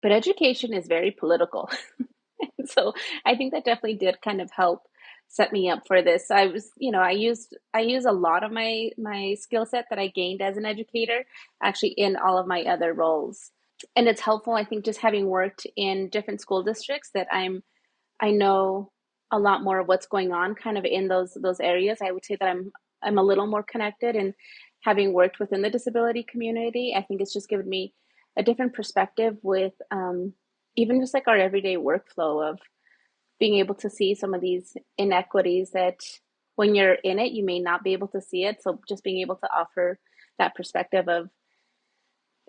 but education is very political. So I think that definitely did kind of help set me up for this. I was, I use a lot of my skill set that I gained as an educator actually in all of my other roles. And it's helpful, I think, just having worked in different school districts that I know a lot more of what's going on kind of in those areas. I would say that I'm a little more connected, and having worked within the disability community, I think it's just given me a different perspective with even just like our everyday workflow of being able to see some of these inequities that when you're in it, you may not be able to see it. So just being able to offer that perspective of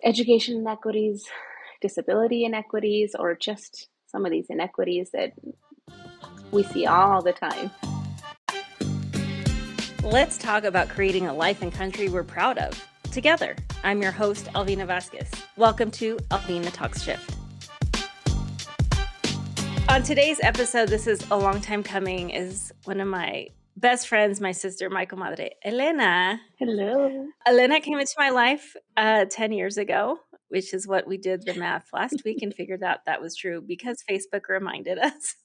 education inequities, disability inequities, or just some of these inequities that we see all the time. Let's talk about creating a life and country we're proud of. Together, I'm your host, Alvina Vasquez. Welcome to Alvina Talks Shift. On today's episode, this is a long time coming, is one of my best friends, my sister, my comadre, Elena. Hello. Elena came into my life 10 years ago, which is what we did the math last week and figured out that was true because Facebook reminded us.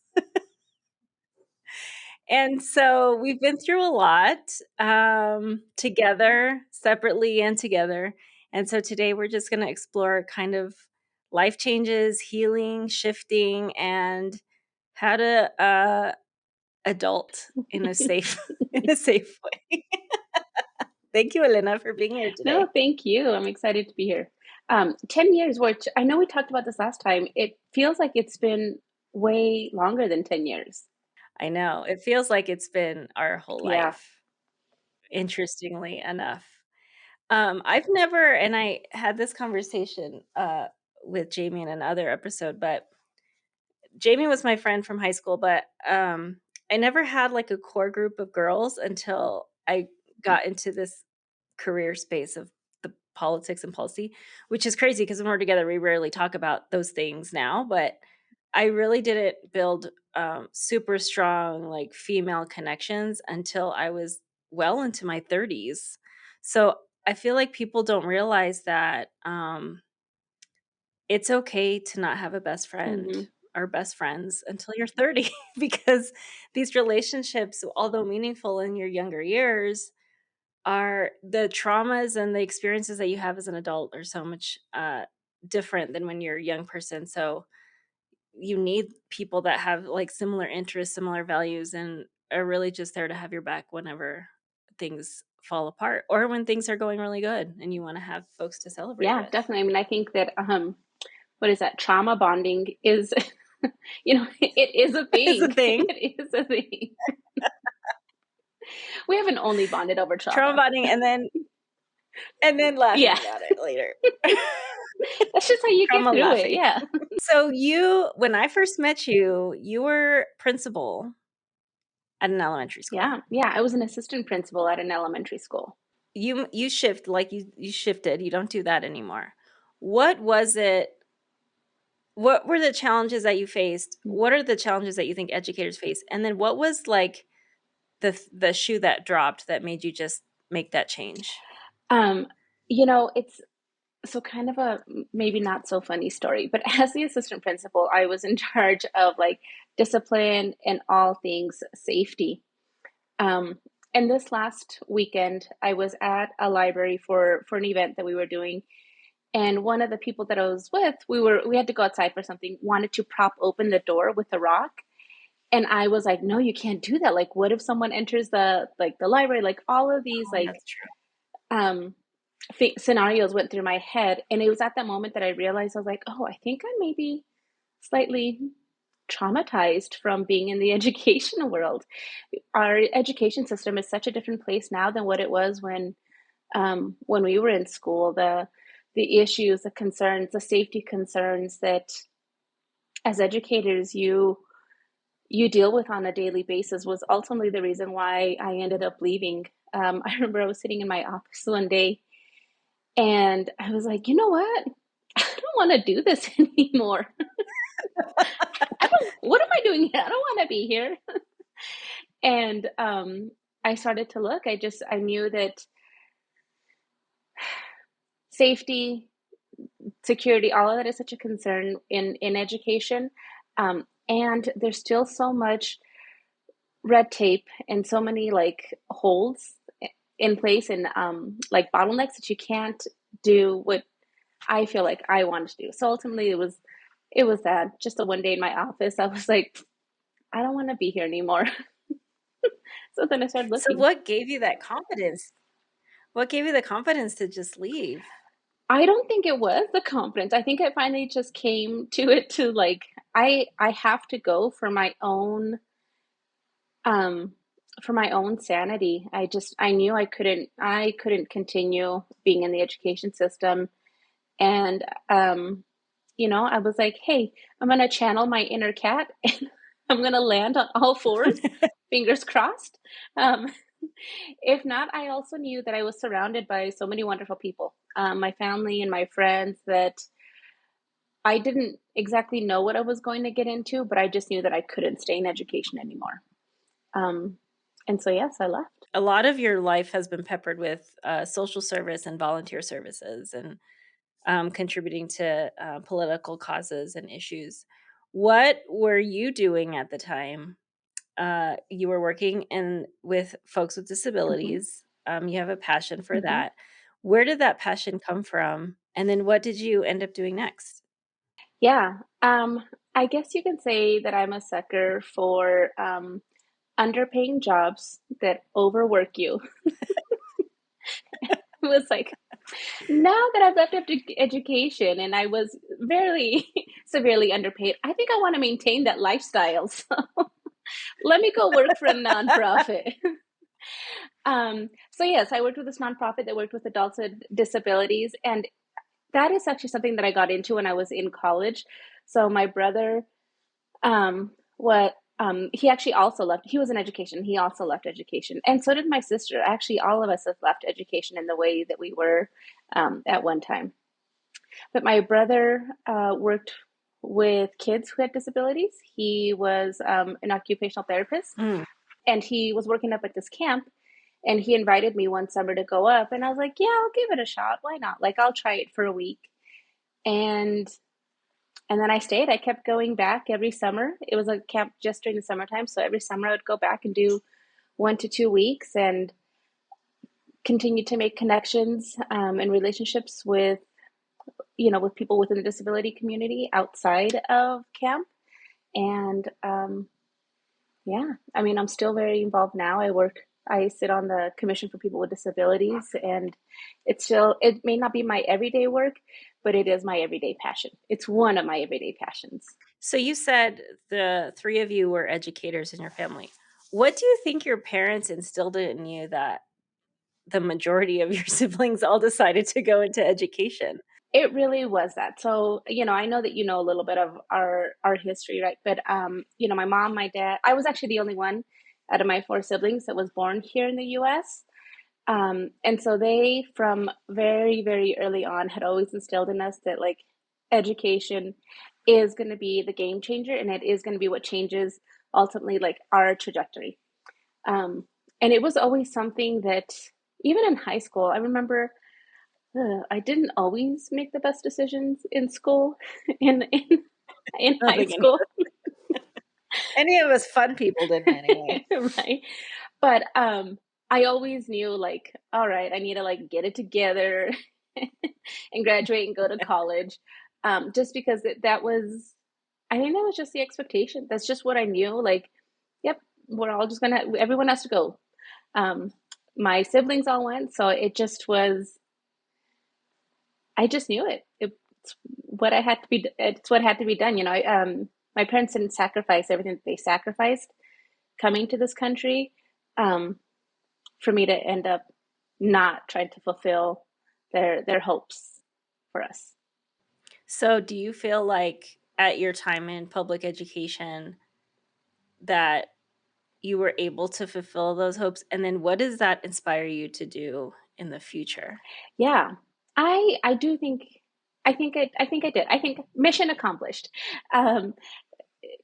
And so we've been through a lot together, separately and together. And so today we're just going to explore kind of life changes, healing, shifting, and how to adult in a safe way. Thank you, Elena, for being here today. No, thank you. I'm excited to be here. 10 years, which I know we talked about this last time. It feels like it's been way longer than 10 years. I know. It feels like it's been our whole Yeah. life, interestingly enough. I've never, and I had this conversation with Jamie in another episode, but Jamie was my friend from high school, but I never had like a core group of girls until I got into this career space of the politics and policy, which is crazy because when we're together, we rarely talk about those things now, but I really didn't build super strong like female connections until I was well into my 30s. So I feel like people don't realize that it's okay to not have a best friend Hmm. or best friends until you're 30 because these relationships, although meaningful in your younger years, are the traumas and the experiences that you have as an adult are so much different than when you're a young person. So you need people that have like similar interests, similar values, and are really just there to have your back whenever things fall apart or when things are going really good and you want to have folks to celebrate Yeah, with. definitely. I mean, I think that what is that? Trauma bonding is, it is a It's a thing. thing. It is a thing. We haven't only bonded over Trauma trauma. bonding and then laughing Yeah, about it later. that's just how you get Trauma through it. laughing. Yeah. So when I first met you, you were principal at an elementary school. Yeah. Yeah. I was an assistant principal at an elementary school. You shift like you shifted. You don't do that anymore. What was it? What were the challenges that you faced? What are the challenges that you think educators face? And then what was like the shoe that dropped that made you just make that change? Um, it's so kind of a maybe not so funny story, but as the assistant principal, I was in charge of like discipline and all things safety. Um, and this last weekend, I was at a library for an event that we were doing, and one of the people that I was with, we had to go outside for something, wanted to prop open the door with a rock. And I was like, no, you can't do that. Like, what if someone enters the library? Like all of these Oh, that's true. um scenarios went through my head. And it was at that moment that I realized, I was like, oh, I think I'm maybe slightly traumatized from being in the education world. Our education system is such a different place now than what it was when we were in school. The issues, the concerns, the safety concerns that as educators you deal with on a daily basis was ultimately the reason why I ended up leaving. I remember I was sitting in my office one day and I was like, you know what? I don't want to do this anymore. What am I doing here? I don't want to be here. And I started to look. I knew that safety, security, all of that is such a concern in education. And there's still so much red tape and so many like holes in place and like bottlenecks that you can't do what I feel like I wanted to do. So ultimately it was that just a one day in my office, I was like, I don't want to be here anymore. So then I started So looking. what gave you that confidence? What gave you the confidence to just leave? I don't think it was the confidence. I think I finally just came to it to like I have to go um for my own sanity. I knew I couldn't continue being in the education system. And I was like, hey, I'm gonna channel my inner cat and I'm gonna land on all fours, fingers crossed. Um, if not, I also knew that I was surrounded by so many wonderful people, my family and my friends, that I didn't exactly know what I was going to get into, but I just knew that I couldn't stay in education anymore. Um, and so, yes, I left. A lot of your life has been peppered with social service and volunteer services and contributing to political causes and issues. What were you doing at the time? You were working with folks with Hmm. disabilities. You have a passion for Hmm. that. Where did that passion come from? And then what did you end up doing next? Yeah. I guess you can say that I'm a sucker for underpaying jobs that overwork you. It was like, now that I've left education and I was very severely underpaid, I think I want to maintain that lifestyle. So let me go work for a nonprofit. So yes, I worked with this nonprofit that worked with adults with disabilities, and that is actually something that I got into when I was in college. So my brother, what he actually also left. He was in education. He also left education, and so did my sister. Actually, all of us have left education in the way that we were at one time. But my brother worked with kids who had disabilities. He was an occupational therapist, Mm. and he was working up at this camp. And he invited me one summer to go up, and I was like, "Yeah, I'll give it a shot. Why not? Like, I'll try it for a week." And and then I stayed. I kept going back every summer. It was a camp just during the summertime, so every summer I would go back and do 1 to 2 weeks and continue to make connections and relationships with people within the disability community outside of camp. And yeah, I mean, I'm still very involved now. I sit on the Commission for People with Disabilities, and it may not be my everyday work, but it is my everyday passion. It's one of my everyday passions. So you said the three of you were educators in your family. What do you think your parents instilled in you that the majority of your siblings all decided to go into education? It really was that. So, I know that you know a little bit of our history, right? But my mom, my dad, I was actually the only one out of my four siblings that was born here in the US. And so they, from very, very early on, had always instilled in us that like education is going to be the game changer, and it is going to be what changes ultimately like our trajectory. Um, and it was always something that even in high school, I remember I didn't always make the best decisions in school, in I don't high think school, any of us fun people didn't anyway. right? But I always knew like, all right, I need to like get it together and graduate and go to college, just because that was, I think that was just the expectation. That's just what I knew. Like, yep, we're all just gonna, everyone has to go. Um, my siblings all went, so it just was. I just knew it. It's what I had to be. It's what had to be done. My parents didn't sacrifice everything that they sacrificed coming to this country, um, for me to end up not trying to fulfill their hopes for us. So do you feel like at your time in public education that you were able to fulfill those hopes? And then what does that inspire you to do in the future? Yeah, I do think. I think I did. I think mission accomplished. Um,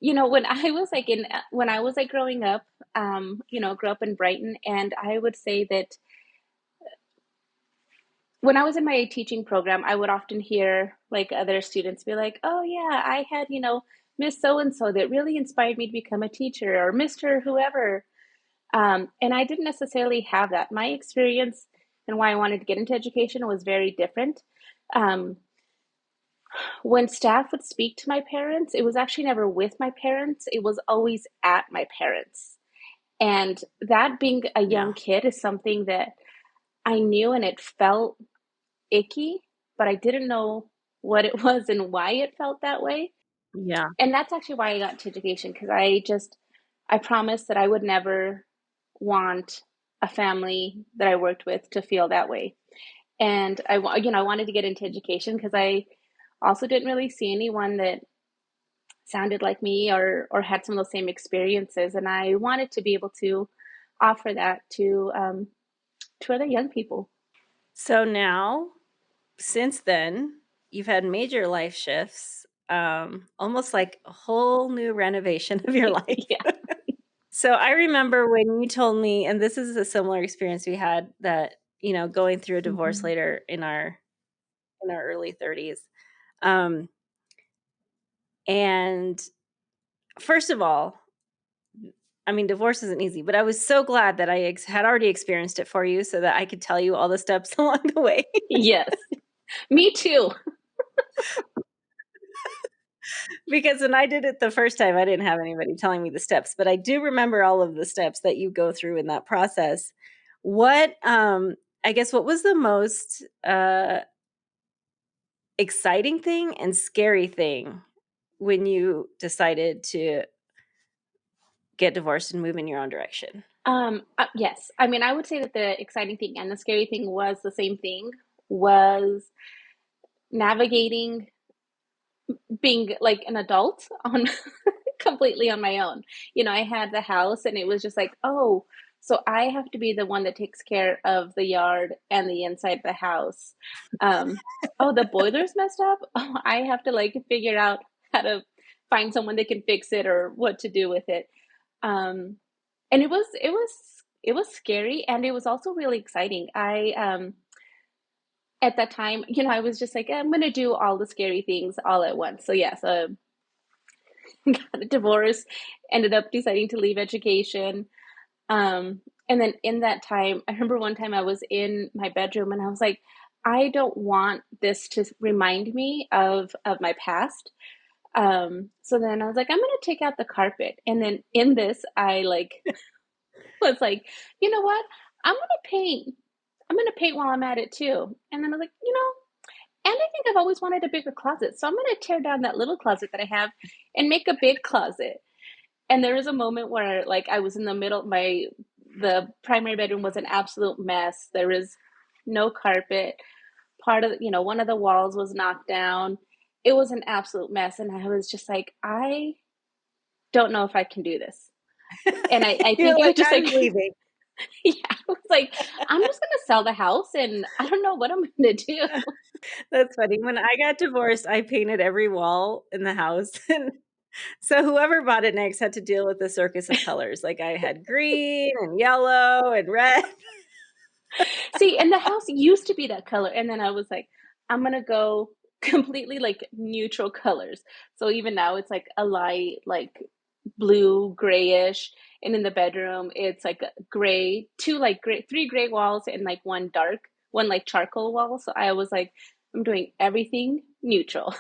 when I was like growing up, grew up in Brighton, and I would say that when I was in my teaching program, I would often hear like other students be like, "Oh yeah, I had, Miss so and so that really inspired me to become a teacher, or Mr. whoever." And I didn't necessarily have that. My experience and why I wanted to get into education was very different. Um, when staff would speak to my parents, it was actually never with my parents, it was always at my parents. And that being a young Yeah. kid is something that I knew and it felt icky, but I didn't know what it was and why it felt that way. Yeah. And that's actually why I got into education, because I promised that I would never want a family that I worked with to feel that way. And I wanted to get into education because I also didn't really see anyone that sounded like me or had some of those same experiences, and I wanted to be able to offer that to other young people. So now, since then, you've had major life shifts, almost like a whole new renovation of your life. Yeah. So I remember when you told me, and this is a similar experience we had, that going through a divorce Mhm. later in our early 30s. Um, and first of all, I mean, divorce isn't easy, but I was so glad that had already experienced it for you so that I could tell you all the steps along the way. Yes, me too. Because when I did it the first time, I didn't have anybody telling me the steps, but I do remember all of the steps that you go through in that process. What, I guess, what was the most exciting thing and scary thing when you decided to get divorced and move in your own direction? Yes, I mean, I would say that the exciting thing and the scary thing was the same thing, was navigating being like an adult on completely on my own. I had the house and it was just like, oh, so I have to be the one that takes care of the yard and the inside of the house. Um, oh, the boiler's messed up. Oh, I have to like figure out how to find someone that can fix it or what to do with it. Um, and it was scary, and it was also really exciting. I At that time, I was just like, I'm gonna do all the scary things all at once. So yeah, so got a divorce, ended up deciding to leave education. And then in that time, I remember one time I was in my bedroom and I was like, I don't want this to remind me of my past. So then I was like, I'm gonna take out the carpet. And then in this, I like was like, you know what? I'm gonna paint. I'm gonna paint while I'm at it too. And then I was like, and I think I've always wanted a bigger closet. So I'm gonna tear down that little closet that I have and make a big closet. And there was a moment where like I was in the middle, my the primary bedroom was an absolute mess. There was no carpet. Part of, one of the walls was knocked down. It was an absolute mess. And I was just like, I don't know if I can do this. And I You're think I like, just I'm like, leaving. yeah, I was like, I'm just gonna sell the house and I don't know what I'm gonna do. That's funny. When I got divorced, I painted every wall in the house. And so whoever bought it next had to deal with the circus of colors. Like I had green and yellow and red. See, and the house used to be that color, and then I was like, I'm gonna go completely like neutral colors. So even now it's like a light, like blue, grayish, and in the bedroom it's like a gray, two like gray, three gray walls and like one dark, one like charcoal wall. So I was like, I'm doing everything neutral.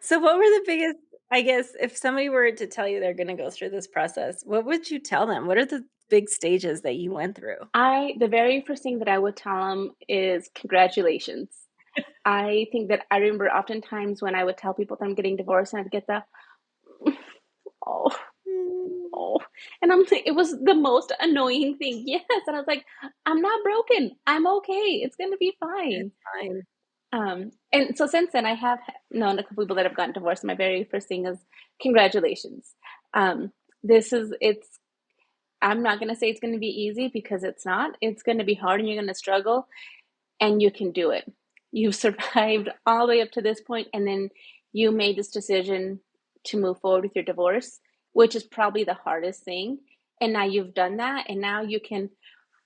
So what were the biggest, I guess, if somebody were to tell you they're going to go through this process, what would you tell them? What are the big stages that you went through? The very first thing that I would tell them is congratulations. I think that I remember oftentimes when I would tell people that I'm getting divorced and I'd get the, oh, Mm, oh, and I'm like, it was the most annoying thing. Yes, and I was like, I'm not broken. I'm okay. It's gonna be it's fine. fine. And so since then, I have known a couple people that have gotten divorced. My very first thing is congratulations. Um, it's. I'm not gonna say it's gonna be easy because it's not. It's gonna be hard, and you're gonna struggle, and you can do it. You've survived all the way up to this point, and then you made this decision to move forward with your divorce, which is probably the hardest thing. And now you've done that, and now you can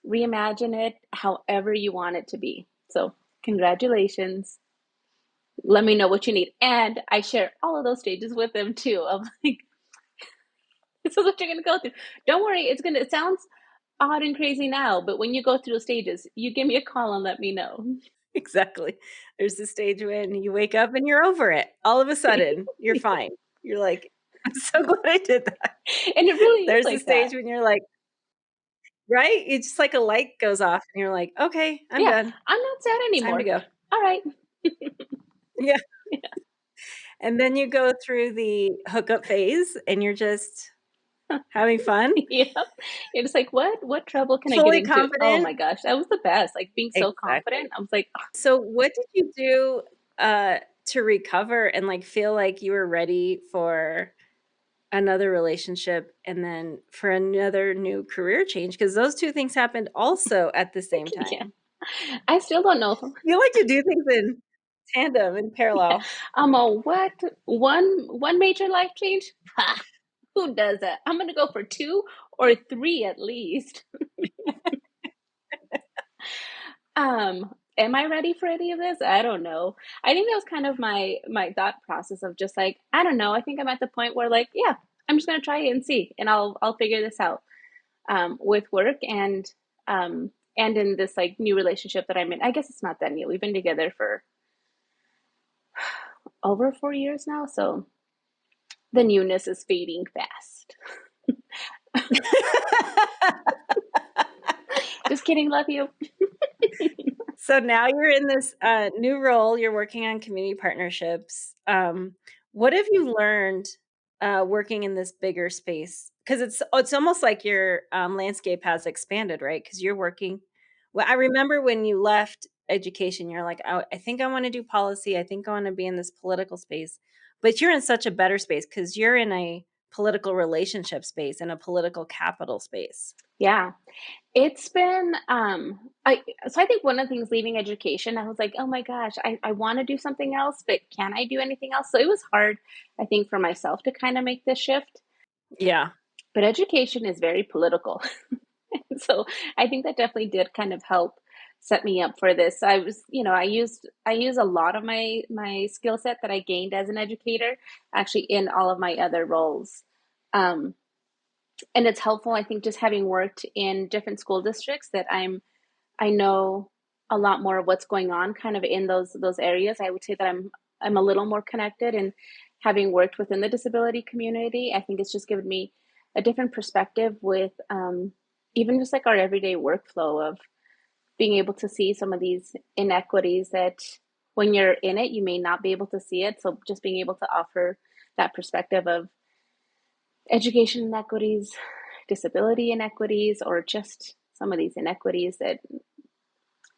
reimagine it however you want it to be. So, Congratulations. Let me know what you need. And I share all of those stages with them too. Of like, this is what you're gonna go through. Don't worry, it sounds odd and crazy now, but when you go through the stages, you give me a call and let me know. Exactly. There's the stage when you wake up and you're over it. All of a sudden, you're fine. You're like, "I'm so glad I did that." And it really is There's the like that. stage when you're like, right? It's just like a light goes off and you're like, "Okay, I'm Yeah, done. I'm not sad Time to anymore. go." All right. Yeah. And then you go through the hookup phase and you're just having fun, Yeah. You're just like, what trouble can I get fully into? Oh confident. my gosh, that was the best. Like being so Exactly. confident. I was like, So what did you do, to recover and, like, feel like you were ready for another relationship and then for another new career change? Because those 2 things happened also at the same yeah. time. I still don't know if You like to do things in tandem, in parallel. I'm a what? One major life change? Ha! Who does that? I'm gonna go for two or three at least. Am I ready for any of this? I don't know. I think that was kind of my thought process of just like, I don't know. I think I'm at the point where like, yeah, I'm just gonna try it and see, and I'll figure this out. With work and in this like new relationship that I'm in. I guess it's not that new. We've been together for over 4 years now, so the newness is fading fast. Just kidding, love you. So now you're in this, new role, you're working on community partnerships. What have you learned, working in this bigger space? Because it's almost like your, landscape has expanded, right? Because 'Cause you're working well, I remember when you left education, you're like, I think I wanna do policy, I think I wanna be in this political space." But you're in such a better space because 'cause you're in a political relationship space, and a political capital space. Yeah, it's been I think one of the things leaving education, I was like, oh my gosh, I want to do something else, but can I do anything else? So it was hard, I think, for myself to kind of make this shift. Yeah. But education is very political. So I think that definitely did kind of help set me up for this. I was, I use a lot of my skill set that I gained as an educator actually in all of my other roles. Um, and it's helpful, I think, just having worked in different school districts that I know a lot more of what's going on kind of in those areas. I would say that I'm a little more connected, and having worked within the disability community, I think it's just given me a different perspective with even just like our everyday workflow of being able to see some of these inequities that when you're in it, you may not be able to see it. So just being able to offer that perspective of education inequities, disability inequities, or just some of these inequities that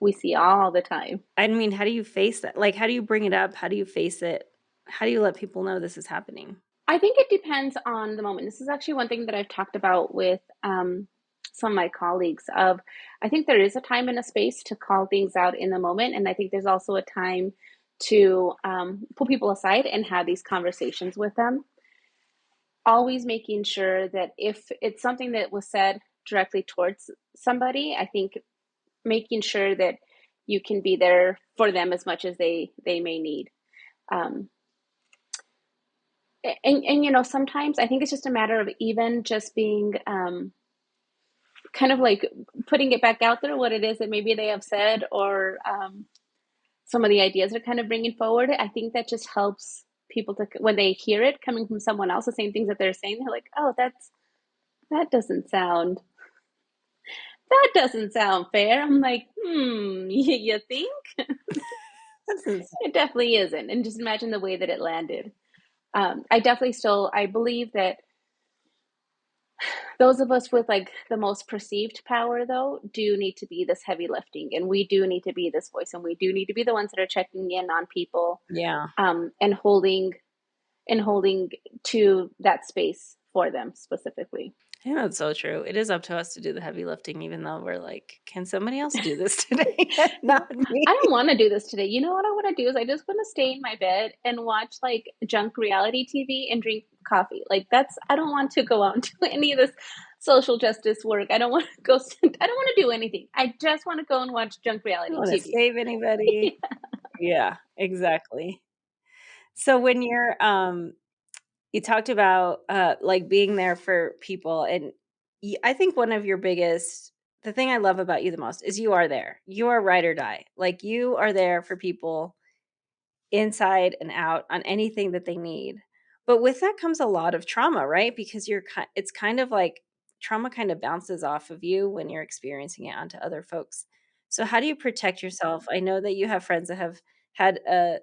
we see all the time. I mean, how do you face that? Like, how do you bring it up? How do you face it? How do you let people know this is happening? I think it depends on the moment. This is actually one thing that I've talked about with some of my colleagues of I think there is a time and a space to call things out in the moment. And I think there's also a time to pull people aside and have these conversations with them. Always making sure that if it's something that was said directly towards somebody, I think making sure that you can be there for them as much as they may need. Um, and sometimes I think it's just a matter of even just being kind of like putting it back out there what it is that maybe they have said or some of the ideas they're kind of bringing forward. I think that just helps people to when they hear it coming from someone else, the same things that they're saying, they're like, oh, that doesn't sound that doesn't sound fair. I'm like, you think? That's ins It definitely isn't. And just imagine the way that it landed. I definitely still I believe that those of us with like the most perceived power though do need to be this heavy lifting, and we do need to be this voice, and we do need to be the ones that are checking in on people yeah. and holding to that space for them specifically. I think that's so true. It is up to us to do the heavy lifting even though we're like, "Can somebody else do this today? Not me." I don't want to do this today. You know what I want to do is I just want to stay in my bed and watch like junk reality TV and drink coffee. Like I don't want to go out and do any of this social justice work. I don't want to go, I don't want to do anything. I just want to go and watch junk I don't reality wanna TV. save anybody. Yeah, exactly. So when you talked about, like, being there for people, and I think one of your biggest the thing I love about you the most is you are there. You are ride or die. Like, you are there for people inside and out on anything that they need. But with that comes a lot of trauma, right? Because it's kind of like trauma kind of bounces off of you when you're experiencing it onto other folks. So how do you protect yourself? I know that you have friends that have had a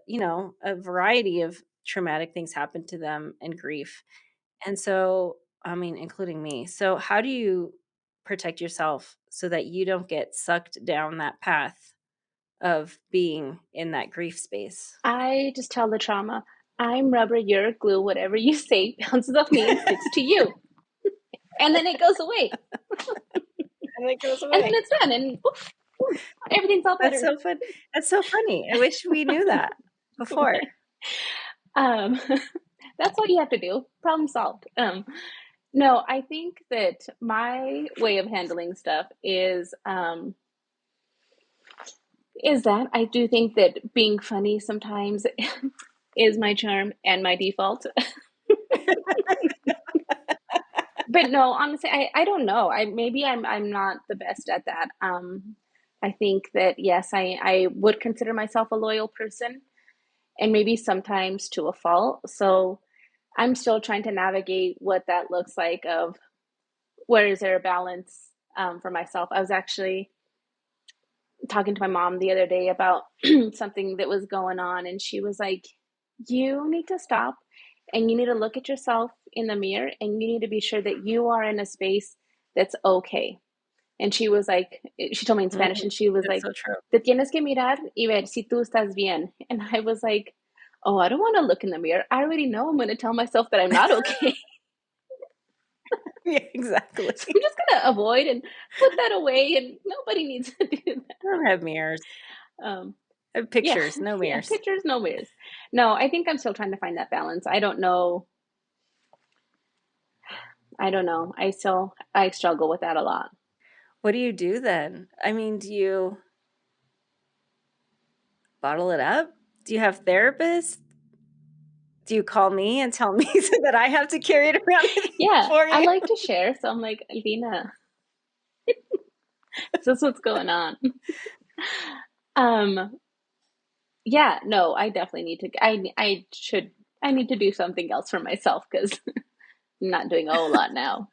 variety of traumatic things happen to them and grief. And so, I mean, including me. So how do you protect yourself so that you don't get sucked down that path of being in that grief space? I just tell the trauma, I'm rubber, you're glue, whatever you say bounces off me and sticks to you. And then it goes away. And it goes And then away. it's done. And poof, poof, everything's all That's better. so fun. That's so funny. I wish we knew that before. Um, that's all you have to do. Problem solved. No, I think that my way of handling stuff is that I do think that being funny sometimes is my charm and my default. But no, honestly, I don't know. Maybe I'm not the best at that. I think that yes, I would consider myself a loyal person, and maybe sometimes to a fault. So I'm still trying to navigate what that looks like. Of where is there a balance for myself? I was actually talking to my mom the other day about something that was going on, and she was like, "You need to stop, and you need to look at yourself in the mirror, and you need to be sure that you are in a space that's okay." And she was like, she told me in Mm, Spanish, and she was that's like, so true. "Te tienes que mirar y ver si tú estás bien." And I was like, "Oh, I don't want to look in the mirror. I already know I'm going to tell myself that I'm not okay." Yeah, So I'm exactly. just going to avoid and put that away, and nobody needs to do I don't have mirrors. that. I have Yeah, pictures, no yeah, mirrors. pictures, no mirrors. No, I think I'm still trying to find that balance. I don't know. I don't know. I struggle with that a lot. What do you do then? I mean, do you bottle it up? Do you have therapists? Do you call me and tell me so that I have to carry it around with me Yeah, for I you? like to share, so I'm like, Alvina, this is what's going on. Um, yeah, no, I definitely need to. I need to do something else for myself because I'm not doing a whole lot now.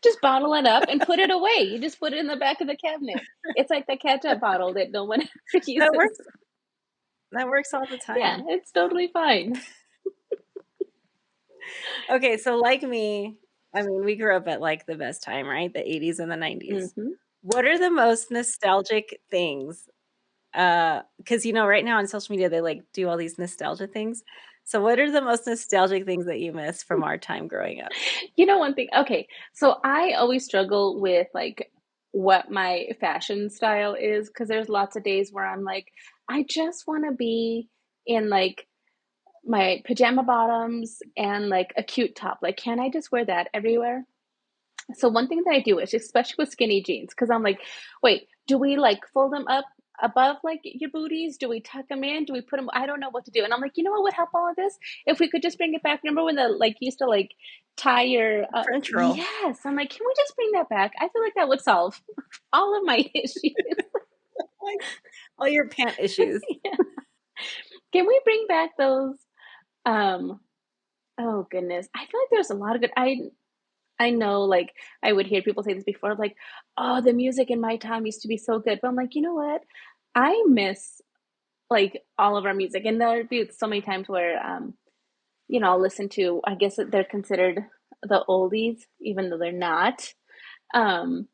Just bottle it up and put it away. You just put it in the back of the cabinet. It's like the ketchup bottle that no one ever That uses. works that works all the Yeah, time. it's totally fine. Okay, so like me, I mean, we grew up at, like, the best time, right? The '80s and the '90s. Hmm. What are the most nostalgic things? Because right now on social media, they, like, do all these nostalgia things. So what are the most nostalgic things that you miss from our time growing up? You know, one thing, okay, so I always struggle with like what my fashion style is because there's lots of days where I'm like, I just want to be in like my pajama bottoms and like a cute top. Like, can I just wear that everywhere? So one thing that I do is, especially with skinny jeans, because I'm like, wait, do we like fold them up above like your booties? Do we tuck them in? Do we put them? I don't know what to do. And I'm like, you know what would help all of this? If we could just bring it back. Remember when the like used to like tie your French roll. yes. I'm like, can we just bring that back? I feel like that would solve all of my issues. Like, all your pant issues. Yeah. Can we bring back those um oh goodness. I feel like there's a lot of good I know, like, I would hear people say this before, like, "Oh, the music in my time used to be so good." But I'm like, you know what? I miss like all of our music, and there'd be so many times where, I'll listen to. I guess that they're considered the oldies, even though they're not. Um,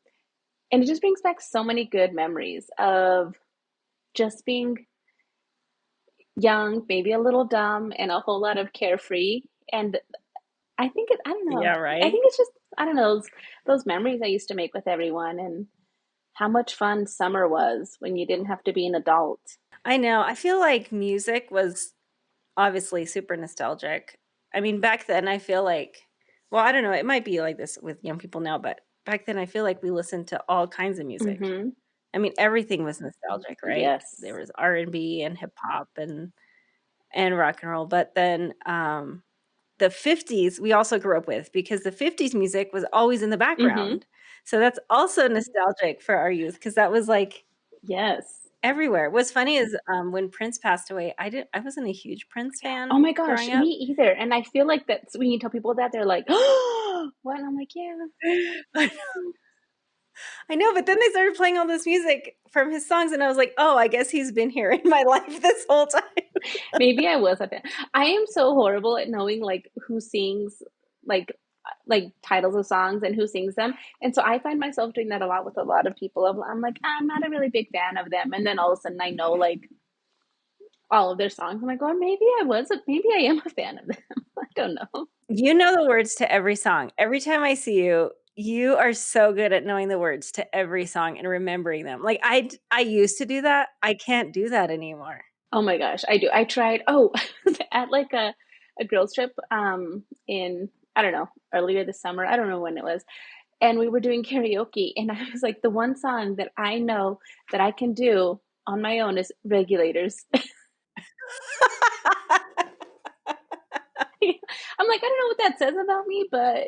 and it just brings back so many good memories of just being young, maybe a little dumb, and a whole lot of carefree. And I don't know. Yeah, I right? think it's just, I don't know, those memories I used to make with everyone and how much fun summer was when you didn't have to be an adult. I know. I feel like music was obviously super nostalgic. I mean, back then I feel like, well, I don't know, it might be like this with young people now, but back then I feel like we listened to all kinds of music. Mm-hmm. I mean, everything was nostalgic, right? There Yes. was R&B and hip hop and rock and roll, but then the 50s we also grew up with because the 50s music was always in the Mm-hmm. background. So that's also nostalgic for our youth because that was like Yes. everywhere. What's funny is when Prince passed away, I wasn't a huge Prince Oh fan my gosh, growing me up. either. And I feel like that's when you tell people that, they're like, "Oh, what?" And I'm like, "Yeah." I know, but then they started playing all this music from his songs, and I was like, "Oh, I guess he's been here in my life this whole time." Maybe I was a fan. I am so horrible at knowing like who sings like like titles of songs and who sings them. And so I find myself doing that a lot with a lot of people. I'm like, I'm not a really big fan of them. And then all of a sudden I know like all of their songs. I'm like, oh, maybe I am a fan of them. I don't know. You know the words to every song. Every time I see you, you are so good at knowing the words to every song and remembering them. Like I used to do that. I can't do that anymore. Oh my gosh, I do. I tried, at like a girls trip in, I don't know, earlier this summer. I don't know when it was. And we were doing karaoke, and I was like, the one song that I know that I can do on my own is Regulators. I'm like, I don't know what that says about me, but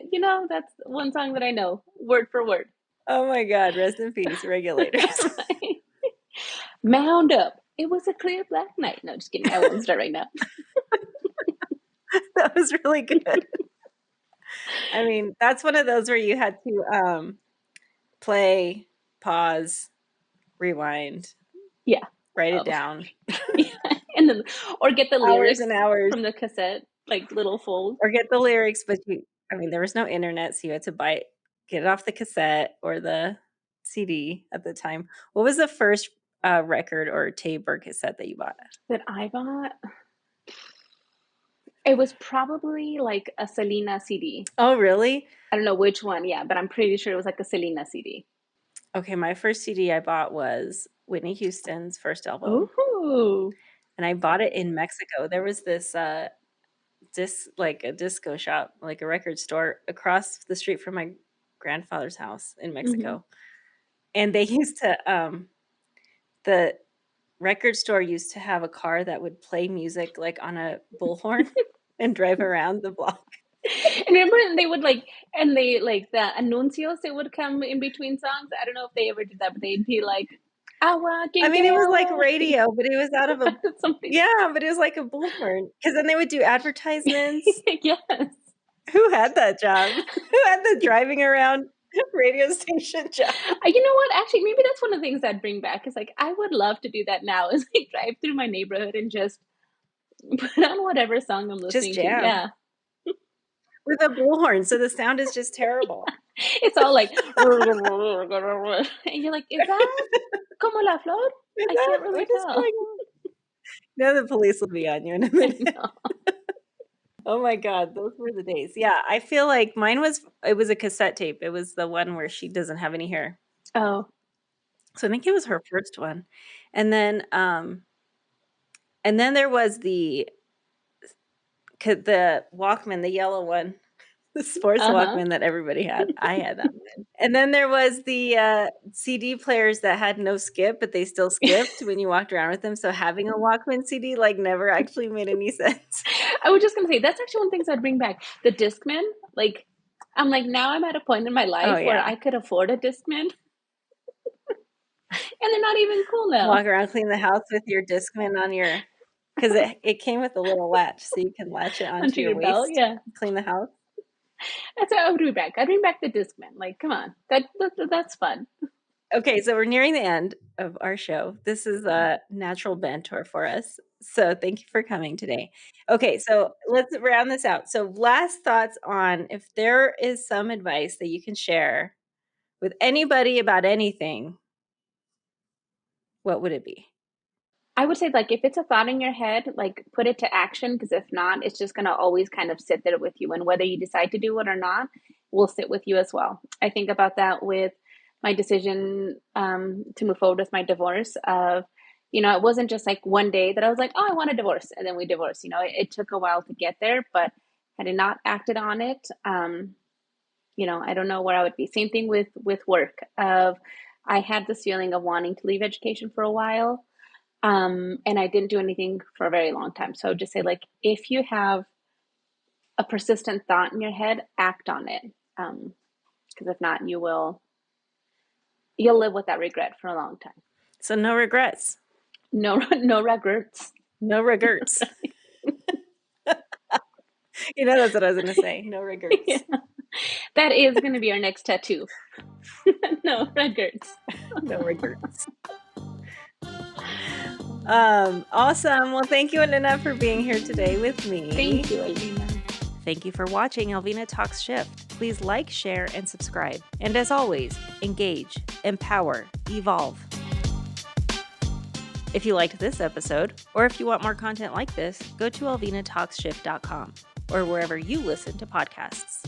that's one song that I know word for word. Oh my god, rest in peace, Regulators. Right? Mound up. It was a clear black night. No, just kidding. I won't start right now. That was really good. I mean, that's one of those where you had to play, pause, rewind, Yeah. write it Oh, down. yeah. And then, or get the Hours lyrics and hours. from the cassette, like little fold. Or get the lyrics, but I mean, there was no internet, so you had to get it off the cassette or the CD at the time. What was the first, record or tape or cassette that you bought? That I bought. It was probably like a Selena CD. Oh, really? I don't know which one, yeah, but I'm pretty sure it was like a Selena CD. Okay, my first CD I bought was Whitney Houston's first album, Ooh. and I bought it in Mexico. There was this, like a disco shop, like a record store across the street from my grandfather's house in Mm-hmm. Mexico, and they used to, the record store used to have a car that would play music, like, on a bullhorn and drive around the block. And remember, they would like, and they like the anuncios that would come in between songs. I don't know if they ever did that, but they'd be like, "Agua, I quien mean, it quiere was like agua," radio, but it was out of a something. yeah, but it was like a bullhorn. Because then they would do advertisements. Yes. Who had that job? Who had the driving around radio station job? You know what? Actually, maybe that's one of the things I'd bring back. Is like I would love to do that now. Is like drive through my neighborhood and just put on whatever song I'm Just listening to. jam Yeah, with a bullhorn, so the sound is just terrible. it's all like, and you're like, is that como la flor? Is I that can't really what is tell. going on? Now the police will be on you in a I minute. know. Oh my god, those were the days. Yeah, I feel like mine was it was a cassette tape. It was the one where she doesn't have any hair. Oh, So I think it was her first one. And then there was the Walkman, the yellow one, the sports uh huh. Walkman that everybody had. I had that one. And then there was the, CD players that had no skip, but they still skipped when you walked around with them, so having a Walkman CD, like, never actually made any sense. I was just gonna say that's actually one of the things I'd bring back. The Discman. Like, I'm like now I'm at a point in my Oh, life where yeah. I could afford a Discman, and they're not even cool now. Walk around, clean the house with your Discman on your, because it came with a little latch, so you can latch it onto Onto your your belt, waist, yeah. clean the house. That's what I would bring back. I'd bring back the Discman. Like, come on, that's fun. Okay, so we're nearing the end of our show. This is a natural mentor for us. So thank you for coming today. Okay, so let's round this out. So last thoughts on if there is some advice that you can share with anybody about anything, what would it be? I would say like if it's a thought in your head, like put it to action because if not, it's just gonna always kind of sit there with you. And whether you decide to do it or not, will sit with you as well. I think about that with my decision to move forward with my divorce. Of it wasn't just like one day that I was like, oh, I want a divorce, and then we divorced. It took a while to get there, but had I not acted on it, I don't know where I would be. Same thing with work. I had this feeling of wanting to leave education for a while, and I didn't do anything for a very long time. So I would just say, like, if you have a persistent thought in your head, act on it. Because if not, you'll live with that regret for a long time. So no regrets. No, no regrets. No regrets. That's what I was going to say. No regrets. Yeah. That is going to be our next tattoo. No regrets. No regrets. Awesome. Well, thank you, Elena, for being here today with me. Thank you, Alvina. Thank you for watching Alvina Talks Shift. Please like, share, and subscribe. And as always, engage, empower, evolve. If you liked this episode, or if you want more content like this, go to alvinatalkshift.com or wherever you listen to podcasts.